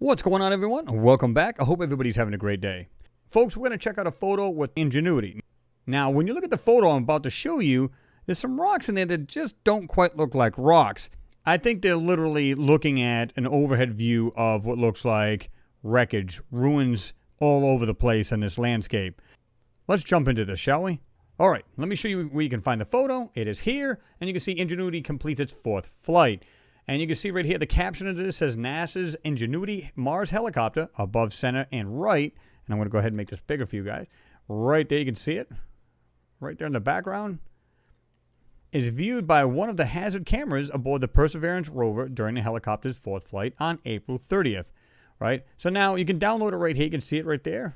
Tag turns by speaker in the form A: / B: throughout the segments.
A: What's going on, everyone? Welcome back. I hope everybody's having a great day. Folks, we're going to check out a photo with Ingenuity. Now, when you look at the photo I'm about to show you, there's some rocks in there that just don't quite look like rocks. I think they're literally looking at an overhead view of what looks like wreckage, ruins all over the place in this landscape. Let's jump into this, shall we? All right, let me show you where you can find the photo. It is here, and you can see Ingenuity completes its 4th flight. And you can see right here, the caption of this says NASA's Ingenuity Mars helicopter above center and right. And I'm going to go ahead and make this bigger for you guys. Right there, you can see it. Right there in the background. Is viewed by one of the hazard cameras aboard the Perseverance rover during the helicopter's 4th flight on April 30th. Right? So now you can download it right here. You can see it right there.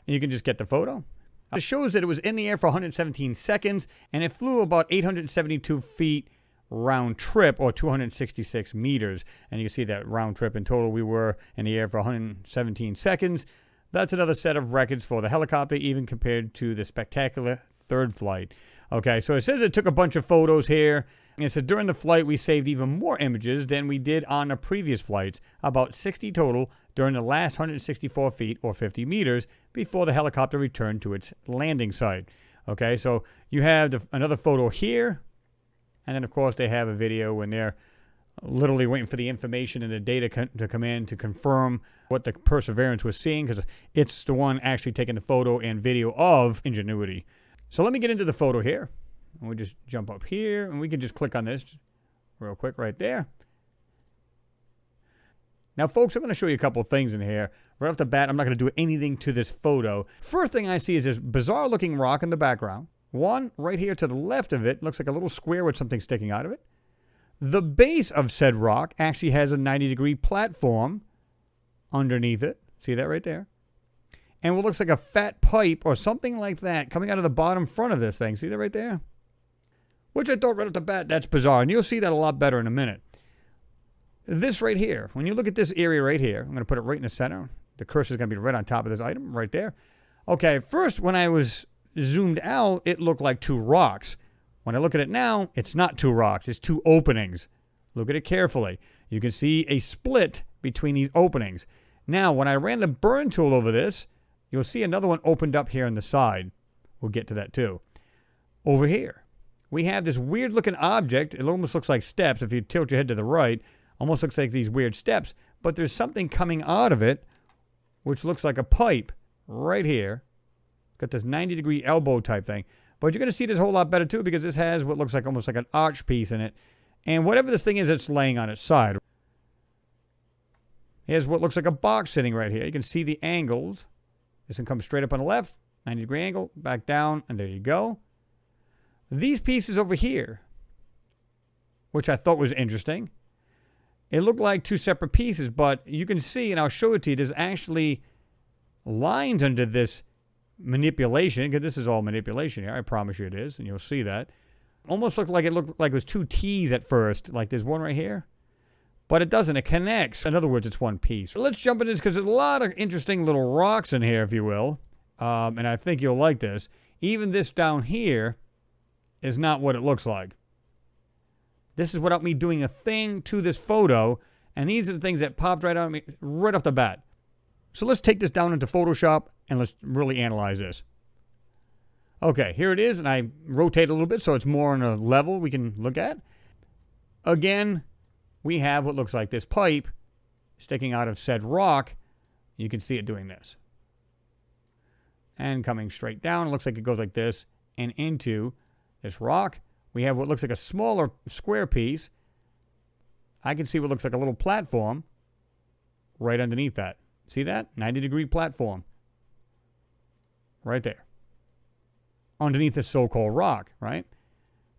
A: And you can just get the photo. It shows that it was in the air for 117 seconds. And it flew about 872 feet round trip, or 266 meters. And you can see that round trip in total, we were in the air for 117 seconds. That's another set of records for the helicopter, even compared to the spectacular 3rd flight. Okay, so it says it took a bunch of photos here. And it says during the flight, we saved even more images than we did on the previous flights, about 60 total during the last 164 feet, or 50 meters, before the helicopter returned to its landing site. Okay, so you have another photo here. And then, of course, they have a video when they're literally waiting for the information and the data to come in to confirm what the Perseverance was seeing, because it's the one actually taking the photo and video of Ingenuity. So let me get into the photo here. And we just jump up here, and we can just click on this real quick right there. Now, folks, I'm going to show you a couple of things in here. Right off the bat, I'm not going to do anything to this photo. First thing I see is this bizarre-looking rock in the background. One right here to the left of it looks like a little square with something sticking out of it. The base of said rock actually has a 90-degree platform underneath it. See that right there? And what looks like a fat pipe or something like that coming out of the bottom front of this thing. See that right there? Which I thought right off the bat, that's bizarre. And you'll see that a lot better in a minute. This right here, when you look at this area right here, I'm going to put it right in the center. The cursor is going to be right on top of this item right there. Okay, first when I was zoomed out, it looked like 2 rocks. When I look at it now, it's not 2 rocks. It's 2 openings. Look at it carefully. You can see a split between these openings. Now, when I ran the burn tool over this, you'll see another one opened up here on the side. We'll get to that too. Over here, we have this weird-looking object. It almost looks like steps. If you tilt your head to the right, almost looks like these weird steps. But there's something coming out of it, which looks like a pipe right here. Got this 90-degree elbow type thing. But you're going to see this a whole lot better too, because this has what looks like almost like an arch piece in it. And whatever this thing is, it's laying on its side. Here's what looks like a box sitting right here. You can see the angles. This one comes straight up on the left, 90-degree angle, back down, and there you go. These pieces over here, which I thought was interesting, it looked like 2 separate pieces, but you can see, and I'll show it to you, there's actually lines under this manipulation, because this is all manipulation here. I promise you it is, and you'll see that. Almost looked like it was 2 T's at first, like there's one right here. But it doesn't. It connects. In other words, it's one piece. So let's jump into this, because there's a lot of interesting little rocks in here, if you will. And I think you'll like this. Even this down here is not what it looks like. This is without me doing a thing to this photo. And these are the things that popped right out of me right off the bat. So let's take this down into Photoshop and let's really analyze this. Okay, here it is, and I rotate a little bit so it's more on a level we can look at. Again, we have what looks like this pipe sticking out of said rock. You can see it doing this. And coming straight down, it looks like it goes like this and into this rock. We have what looks like a smaller square piece. I can see what looks like a little platform right underneath that. See that? 90-degree platform. Right there. Underneath this so-called rock, right?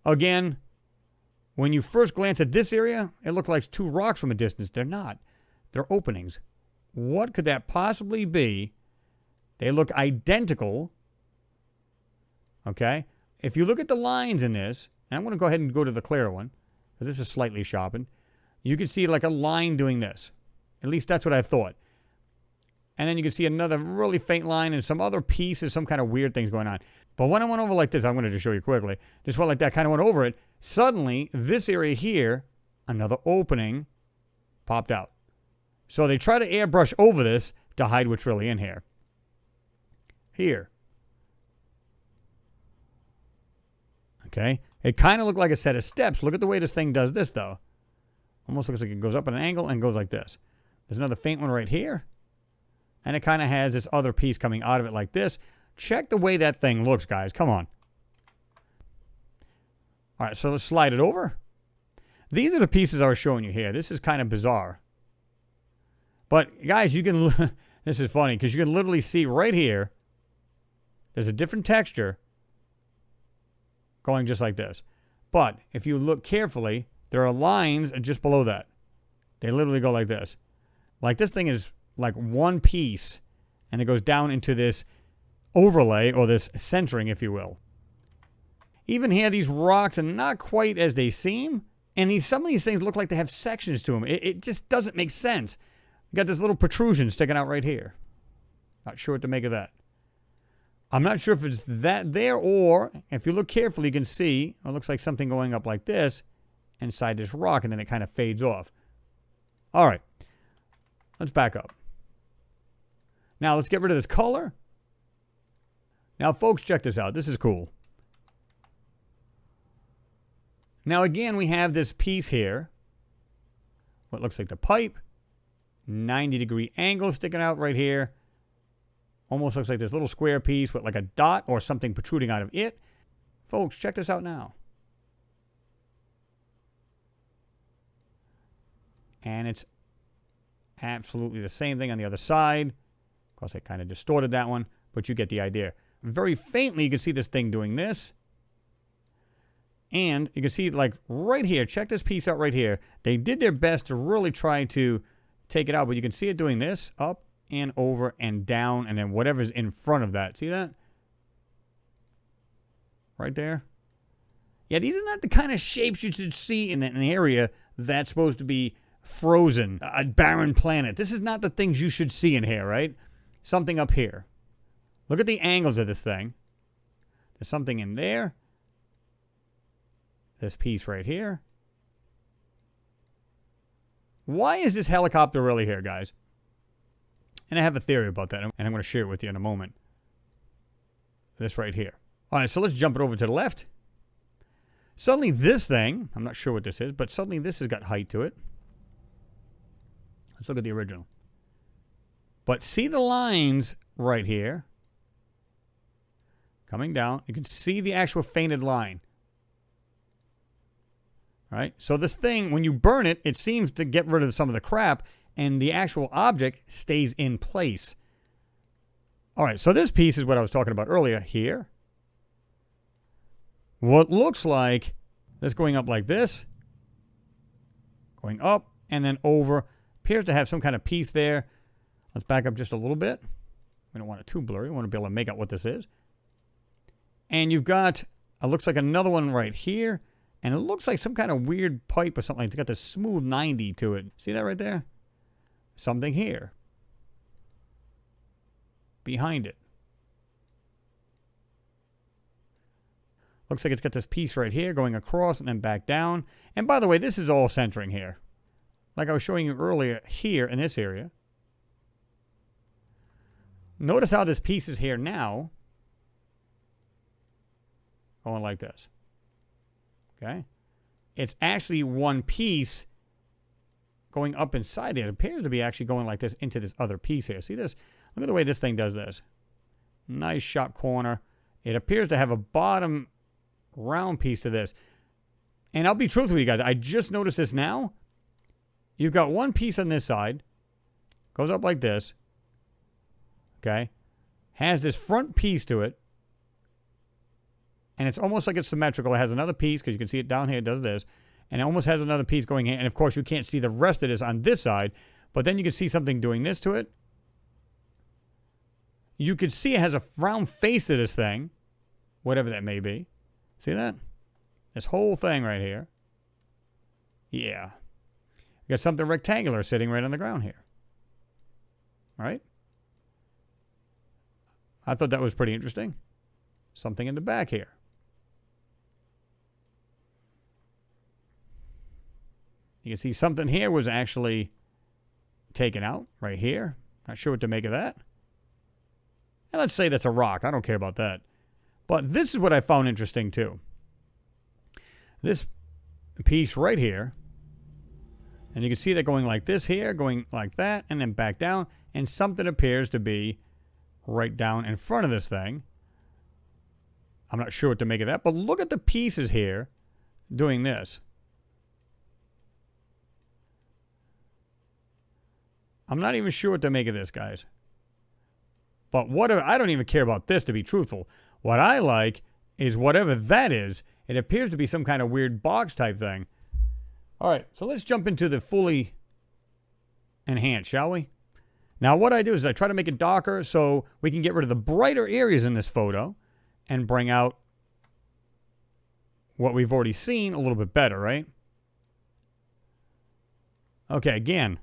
A: Again, when you first glance at this area, it looks like 2 rocks from a distance. They're not. They're openings. What could that possibly be? They look identical. Okay? If you look at the lines in this, and I'm going to go ahead and go to the clear one, because this is slightly sharpened, you can see like a line doing this. At least that's what I thought. And then you can see another really faint line and some other pieces, some kind of weird things going on. But when I went over like this, I'm going to just show you quickly. Just went like that, kind of went over it. Suddenly, this area here, another opening popped out. So they try to airbrush over this to hide what's really in here. Here. Okay. It kind of looked like a set of steps. Look at the way this thing does this, though. Almost looks like it goes up at an angle and goes like this. There's another faint one right here. And it kind of has this other piece coming out of it like this. Check the way that thing looks, guys. Come on. All right, so let's slide it over. These are the pieces I was showing you here. This is kind of bizarre. But, guys, you can... This is funny because you can literally see right here. There's a different texture going just like this. But if you look carefully, there are lines just below that. They literally go like this. Like this thing is like one piece, and it goes down into this overlay, or this centering, if you will. Even here, these rocks are not quite as they seem, and some of these things look like they have sections to them. It just doesn't make sense. You got this little protrusion sticking out right here. Not sure what to make of that. I'm not sure if it's that there, or if you look carefully, you can see it looks like something going up like this inside this rock, and then it kind of fades off. All right. Let's back up. Now, let's get rid of this color. Now, folks, check this out. This is cool. Now, again, we have this piece here. What looks like the pipe. 90-degree angle sticking out right here. Almost looks like this little square piece with like a dot or something protruding out of it. Folks, check this out now. And it's absolutely the same thing on the other side. Of course, I kind of distorted that one, but you get the idea. Very faintly, you can see this thing doing this. And you can see, like, right here, check this piece out right here. They did their best to really try to take it out, but you can see it doing this, up and over and down, and then whatever's in front of that. See that? Right there. Yeah, these are not the kind of shapes you should see in an area that's supposed to be frozen, a barren planet. This is not the things you should see in here, right? Something up here. Look at the angles of this thing. There's something in there. This piece right here. Why is this helicopter really here, guys? And I have a theory about that, and I'm going to share it with you in a moment. This right here. All right, so let's jump it over to the left. Suddenly this thing, I'm not sure what this is, but suddenly this has got height to it. Let's look at the original. But see the lines right here. Coming down. You can see the actual fainted line. All right? So this thing, when you burn it, it seems to get rid of some of the crap, and the actual object stays in place. All right, so this piece is what I was talking about earlier here. What looks like this going up like this. Going up and then over. Appears to have some kind of piece there. Let's back up just a little bit. We don't want it too blurry. We want to be able to make out what this is. And you've got, it looks like another one right here. And it looks like some kind of weird pipe or something. It's got this smooth 90 to it. See that right there? Something here. Behind it. Looks like it's got this piece right here going across and then back down. And by the way, this is all centering here. Like I was showing you earlier here in this area. Notice how this piece is here now. Going like this. Okay? It's actually one piece going up inside it. It appears to be actually going like this into this other piece here. See this? Look at the way this thing does this. Nice sharp corner. It appears to have a bottom round piece to this. And I'll be truthful with you guys. I just noticed this now. You've got one piece on this side. Goes up like this. Okay? Has this front piece to it. And it's almost like it's symmetrical. It has another piece, because you can see it down here. It does this. And it almost has another piece going here. And, of course, you can't see the rest of this on this side. But then you can see something doing this to it. You can see it has a round face to this thing. Whatever that may be. See that? This whole thing right here. Yeah. You got something rectangular sitting right on the ground here. Right? I thought that was pretty interesting. Something in the back here. You can see something here was actually taken out right here. Not sure what to make of that. And let's say that's a rock. I don't care about that. But this is what I found interesting too. This piece right here. And you can see that going like this here, going like that, and then back down. And something appears to be right down in front of this thing. I'm not sure what to make of that. But look at the pieces here doing this. I'm not even sure what to make of this, guys. But whatever, I don't even care about this, to be truthful. What I like is whatever that is. It appears to be some kind of weird box type thing. All right, so let's jump into the fully enhanced, shall we? Now, what I do is I try to make it darker so we can get rid of the brighter areas in this photo and bring out what we've already seen a little bit better, right? Okay, again,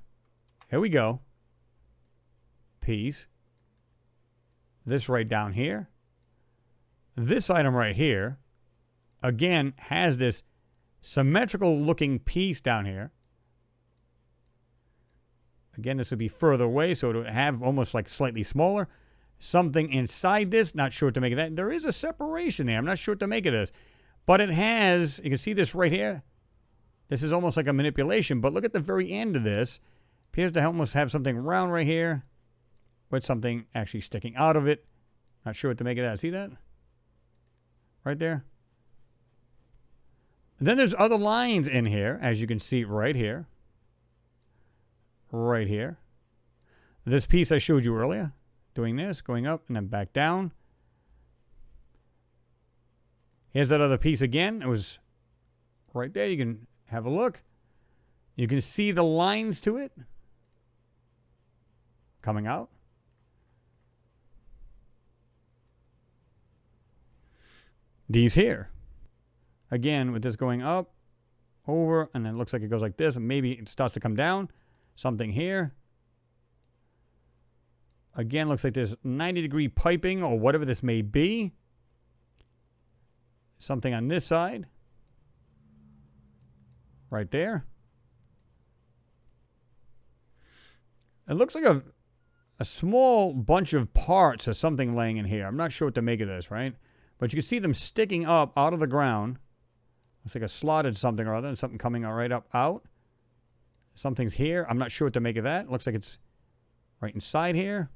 A: here we go. Piece. This right down here. This item right here, again, has this symmetrical looking piece down here. Again, this would be further away, so it would have almost like slightly smaller. Something inside this, not sure what to make of that. There is a separation there. I'm not sure what to make of this. But it has, you can see this right here. This is almost like a manipulation, but look at the very end of this. Appears to almost have something round right here with something actually sticking out of it. Not sure what to make of that. See that? Right there. And then there's other lines in here, as you can see right here. Right here. This piece I showed you earlier. Doing this, going up, and then back down. Here's that other piece again. It was right there. You can have a look. You can see the lines to it coming out. These here. Again, with this going up, over, and then it looks like it goes like this, and maybe it starts to come down. Something here. Again, looks like there's 90-degree piping or whatever this may be. Something on this side. Right there. It looks like a small bunch of parts or something laying in here. I'm not sure what to make of this, right? But you can see them sticking up out of the ground. Looks like a slotted something or other, and something coming right up out. Something's here. I'm not sure what to make of that. Looks like it's right inside here.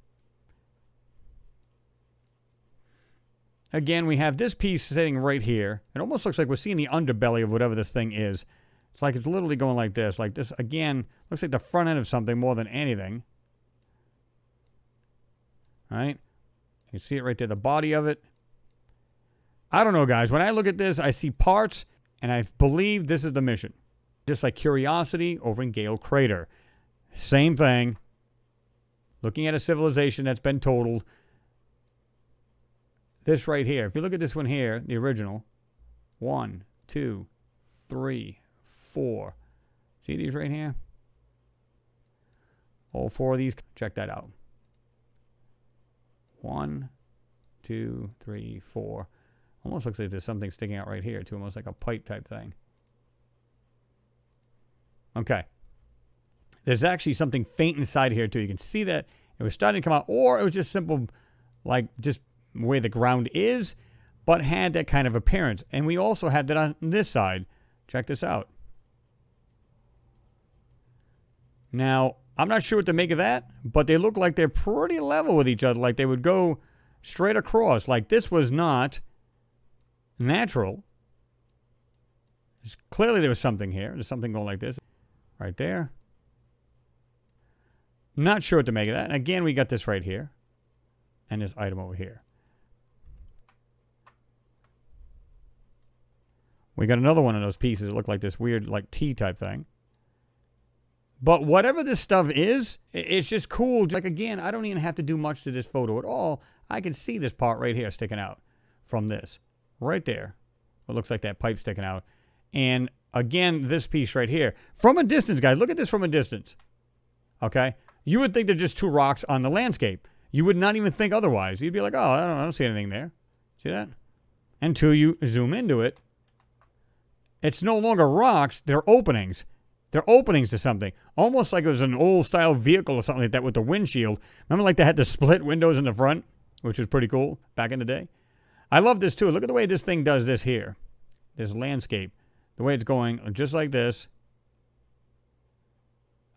A: Again, we have this piece sitting right here. It almost looks like we're seeing the underbelly of whatever this thing is. It's like it's literally going like this. Like this, again, looks like the front end of something more than anything. All right? You can see it right there, the body of it. I don't know, guys. When I look at this, I see parts, and I believe this is the mission. Just like Curiosity over in Gale Crater. Same thing. Looking at a civilization that's been totaled. This right here. If you look at this one here, the original. 1, 2, 3, 4. See these right here? All 4 of these. Check that out. 1, 2, 3, 4. Almost looks like there's something sticking out right here, too. Almost like a pipe type thing. Okay. There's actually something faint inside here, too. You can see that it was starting to come out, or it was just simple, like just where the ground is, but had that kind of appearance. And we also had that on this side. Check this out. Now, I'm not sure what to make of that, but they look like they're pretty level with each other, like they would go straight across. Like this was not natural. Clearly there was something here. There's something going like this. Right there. Not sure what to make of that. And again, we got this right here. And this item over here. We got another one of those pieces that look like this weird, like T type thing. But whatever this stuff is, it's just cool. Like again, I don't even have to do much to this photo at all. I can see this part right here sticking out from this. Right there. It looks like that pipe sticking out. And again, this piece right here. From a distance, guys, look at this from a distance. Okay? You would think they're just 2 rocks on the landscape. You would not even think otherwise. You'd be like, oh, I don't see anything there. See that? Until you zoom into it. It's no longer rocks, they're openings. They're openings to something. Almost like it was an old-style vehicle or something like that with the windshield. Remember like they had the split windows in the front, which was pretty cool back in the day? I love this too. Look at the way this thing does this here. This landscape. The way it's going just like this.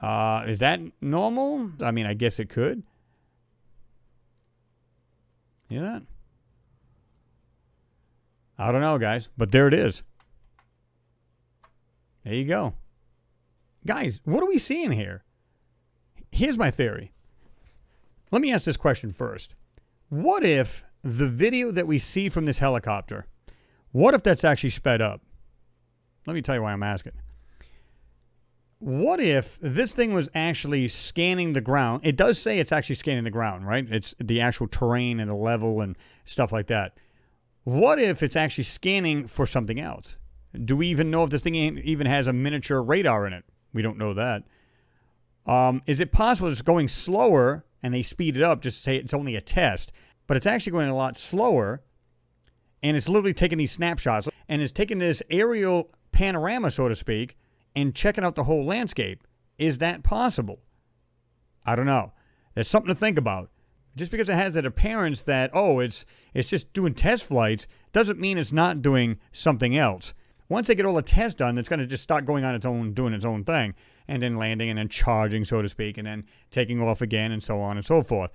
A: Is that normal? I mean, I guess it could. You know that? I don't know, guys, but there it is. There you go. Guys, what are we seeing here? Here's my theory. Let me ask this question first. What if the video that we see from this helicopter, what if that's actually sped up? Let me tell you why I'm asking. What if this thing was actually scanning the ground? It does say it's actually scanning the ground, right? It's the actual terrain and the level and stuff like that. What if it's actually scanning for something else? Do we even know if this thing even has a miniature radar in it? We don't know that. Is it possible it's going slower and they speed it up just to say it's only a test, but it's actually going a lot slower and it's literally taking these snapshots and it's taking this aerial panorama, so to speak, and checking out the whole landscape? Is that possible? I don't know. There's something to think about. Just because it has that appearance that, oh, it's just doing test flights, doesn't mean it's not doing something else. Once they get all the tests done, it's going to just start going on its own, doing its own thing, and then landing and then charging, so to speak, and then taking off again and so on and so forth.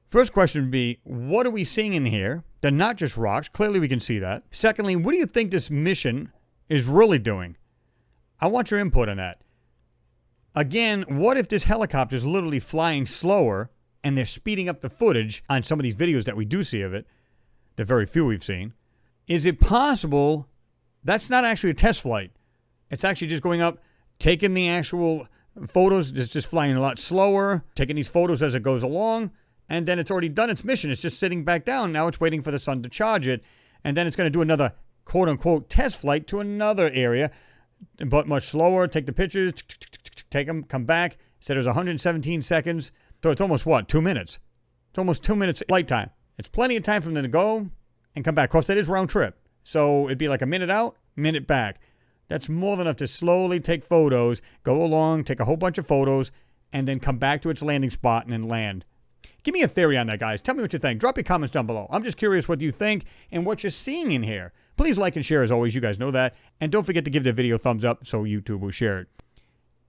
A: First question would be, what are we seeing in here? They're not just rocks. Clearly we can see that. Secondly, what do you think this mission is really doing? I want your input on that. Again, what if this helicopter is literally flying slower and they're speeding up the footage on some of these videos that we do see of it, the very few we've seen? Is it possible that's not actually a test flight? It's actually just going up, taking the actual photos, it's just flying a lot slower, taking these photos as it goes along, and then it's already done its mission. It's just sitting back down. Now it's waiting for the sun to charge it, and then it's going to do another quote-unquote test flight to another area, but much slower, take the pictures, take them, come back. Said it was 117 seconds. So it's almost what, 2 minutes? It's almost 2 minutes flight time. It's plenty of time for them to go and come back. Of course, that is round trip. So it'd be like a minute out, minute back. That's more than enough to slowly take photos, go along, take a whole bunch of photos, and then come back to its landing spot and then land. Give me a theory on that, guys. Tell me what you think. Drop your comments down below. I'm just curious what you think and what you're seeing in here. Please like and share as always. You guys know that. And don't forget to give the video a thumbs up so YouTube will share it.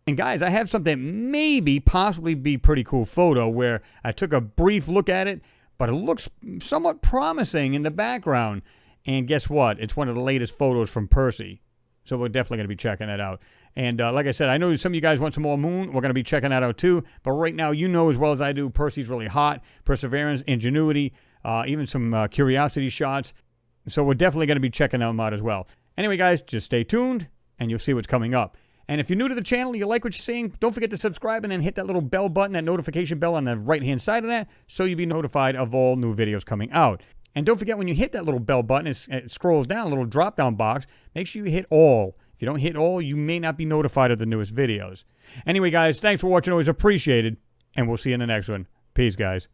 A: And guys, I have something that maybe possibly be a pretty cool photo where I took a brief look at it, but it looks somewhat promising in the background. And guess what? It's one of the latest photos from Percy. So we're definitely going to be checking that out. And like I said, I know some of you guys want some more moon. We're going to be checking that out too. But right now, you know as well as I do, Percy's really hot. Perseverance, Ingenuity, even some Curiosity shots. So we're definitely going to be checking them out as well. Anyway, guys, just stay tuned and you'll see what's coming up. And if you're new to the channel, you like what you're seeing, don't forget to subscribe and then hit that little bell button, that notification bell on the right-hand side of that, so you'll be notified of all new videos coming out. And don't forget, when you hit that little bell button, it scrolls down, a little drop-down box. Make sure you hit all. If you don't hit all, you may not be notified of the newest videos. Anyway, guys, thanks for watching. Always appreciated. And we'll see you in the next one. Peace, guys.